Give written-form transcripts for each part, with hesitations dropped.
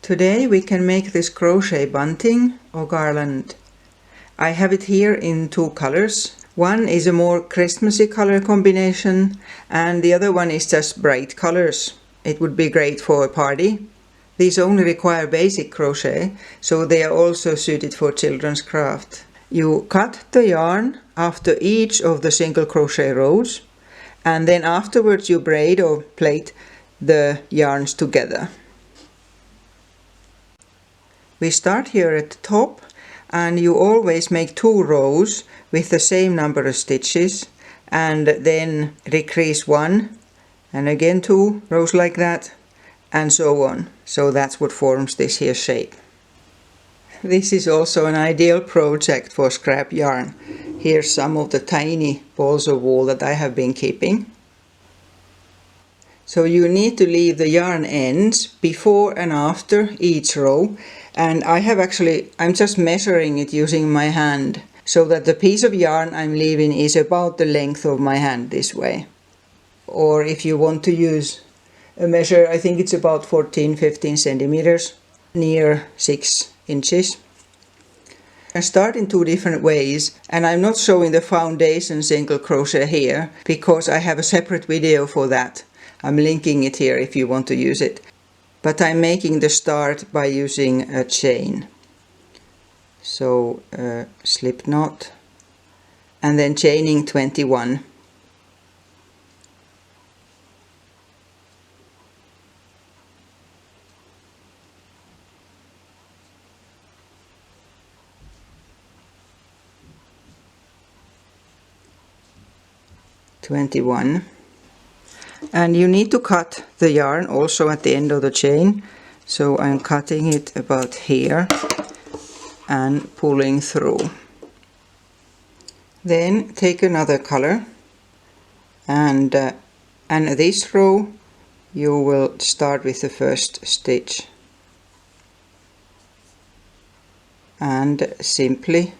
Today we can make this crochet bunting or garland. I have it here in two colors. One is a more Christmassy color combination and the other one is just bright colors. It would be great for a party. These only require basic crochet, so they are also suited for children's craft. You cut the yarn after each of the single crochet rows and then afterwards you braid or plait the yarns together. We start here at the top and you always make 2 rows with the same number of stitches and then decrease 1 and again 2 rows like that and so on. So that's what forms this here shape. This is also an ideal project for scrap yarn. Here's some of the tiny balls of wool that I have been keeping. So you need to leave the yarn ends before and after each row, and I'm just measuring it using my hand so that the piece of yarn I'm leaving is about the length of my hand this way. Or if you want to use a measure, I think it's about 14-15 centimeters, near 6 inches. I start in 2 different ways, and I'm not showing the foundation single crochet here because I have a separate video for that. I'm linking it here if you want to use it. But I'm making the start by using a chain. So slip knot and then chaining 21. And you need to cut the yarn also at the end of the chain, so I'm cutting it about here and pulling through. Then take another color and this row you will start with the first stitch and simply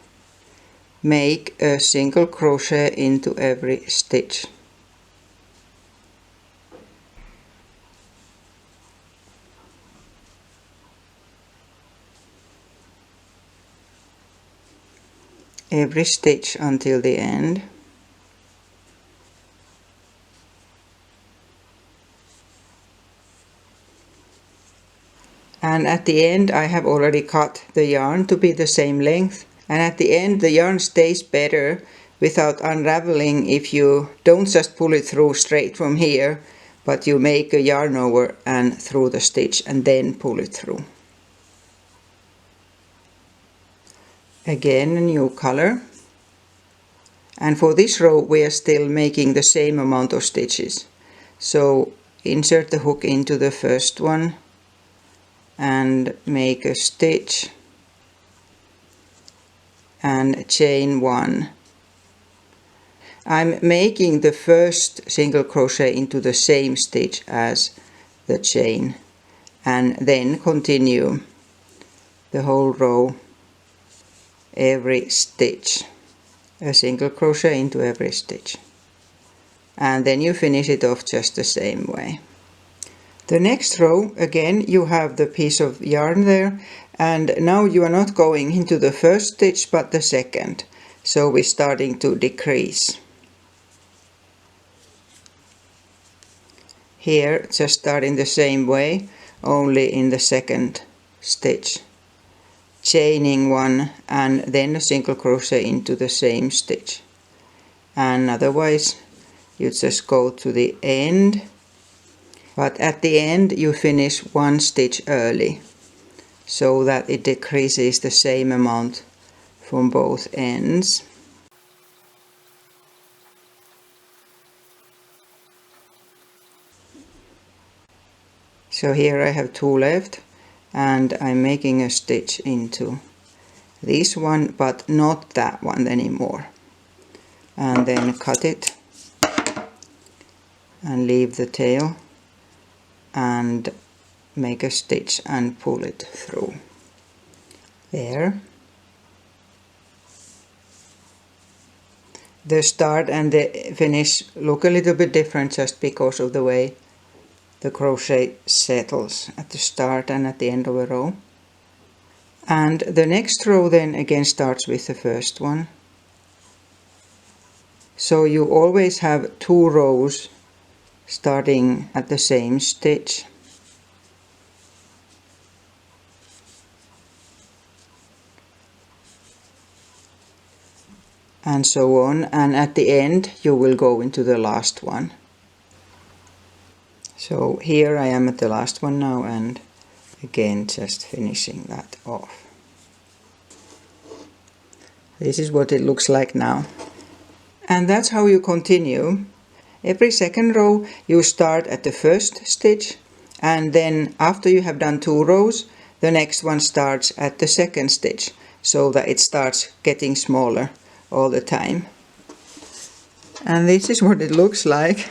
make a single crochet into every stitch. Every stitch until the end. And at the end I have already cut the yarn to be the same length, and at the end the yarn stays better without unraveling if you don't just pull it through straight from here, but you make a yarn over and through the stitch and then pull it through. Again a new color, and for this row we are still making the same amount of stitches. So insert the hook into the first one and make a stitch and chain 1. I'm making the first single crochet into the same stitch as the chain and then continue the whole row. Every stitch, a single crochet into every stitch, and then you finish it off just the same way. The next row, again you have the piece of yarn there, and now you are not going into the first stitch but the second, so we're starting to decrease. Here just starting the same way, only in the second stitch. Chaining 1 and then a single crochet into the same stitch, and otherwise you just go to the end, but at the end you finish 1 stitch early so that it decreases the same amount from both ends. So here I have 2 left, and I'm making a stitch into this one but not that one anymore, and then cut it and leave the tail and make a stitch and pull it through there. The start and the finish look a little bit different just because of the way the crochet settles at the start and at the end of a row. And the next row then again starts with the first one. So you always have 2 rows starting at the same stitch. And so on, and at the end you will go into the last one. So here I am at the last one now, and again just finishing that off. This is what it looks like now. And that's how you continue. Every second row you start at the first stitch, and then after you have done 2 rows, the next one starts at the second stitch, so that it starts getting smaller all the time. And this is what it looks like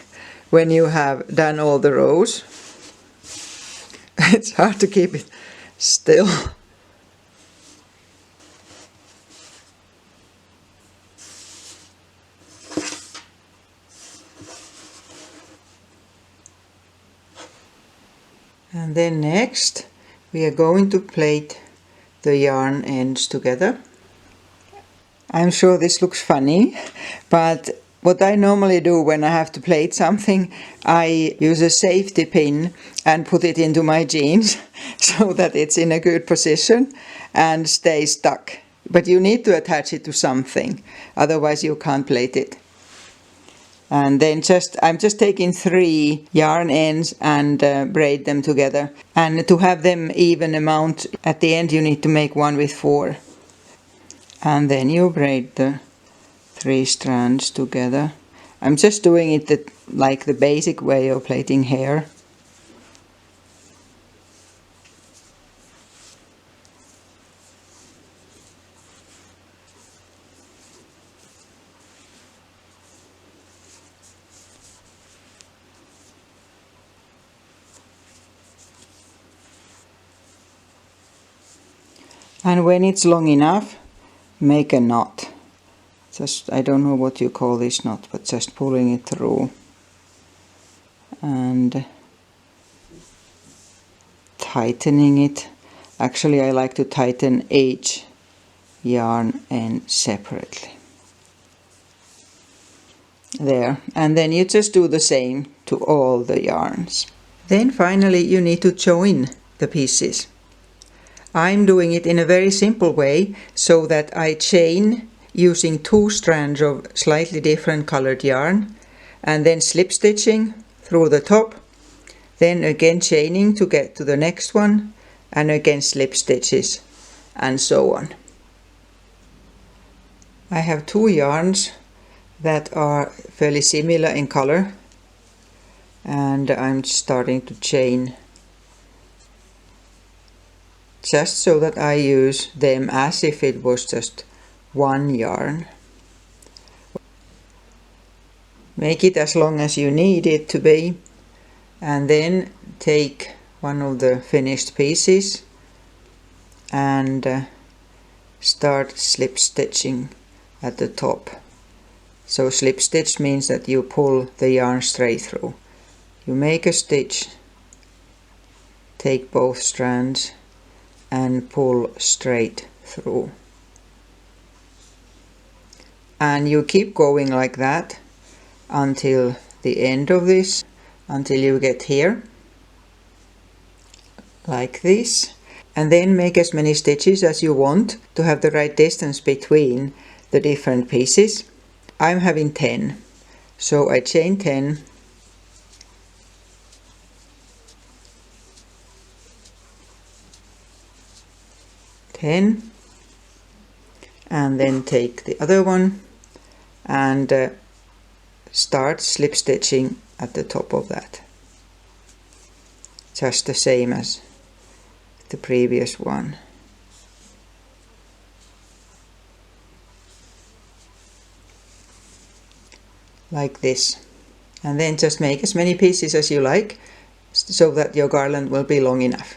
when you have done all the rows. It's hard to keep it still. And then next we are going to plait the yarn ends together. I'm sure this looks funny, but what I normally do when I have to plait something, I use a safety pin and put it into my jeans so that it's in a good position and stays stuck. But you need to attach it to something, otherwise you can't plait it. And then I'm just taking 3 yarn ends and braid them together. And to have them even amount, at the end you need to make one with 4. And then you braid the 3 strands together. I'm just doing it like the basic way of plaiting hair. And when it's long enough, make a knot. I don't know what you call this knot, but just pulling it through and tightening it. Actually, I like to tighten each yarn end separately. There, and then you just do the same to all the yarns. Then finally you need to join the pieces. I'm doing it in a very simple way, so that I chain using 2 strands of slightly different colored yarn, and then slip stitching through the top, then again chaining to get to the next one, and again slip stitches, and so on. I have 2 yarns that are fairly similar in color, and I'm starting to chain just so that I use them as if it was just 1 yarn. Make it as long as you need it to be, and then take one of the finished pieces and start slip stitching at the top. So slip stitch means that you pull the yarn straight through. You make a stitch, take both strands and pull straight through. And you keep going like that until the end of this, until you get here, like this. And then make as many stitches as you want to have the right distance between the different pieces. I'm having 10, so I chain 10, and then take the other one and start slip stitching at the top of that, just the same as the previous one. Like this, and then just make as many pieces as you like so that your garland will be long enough.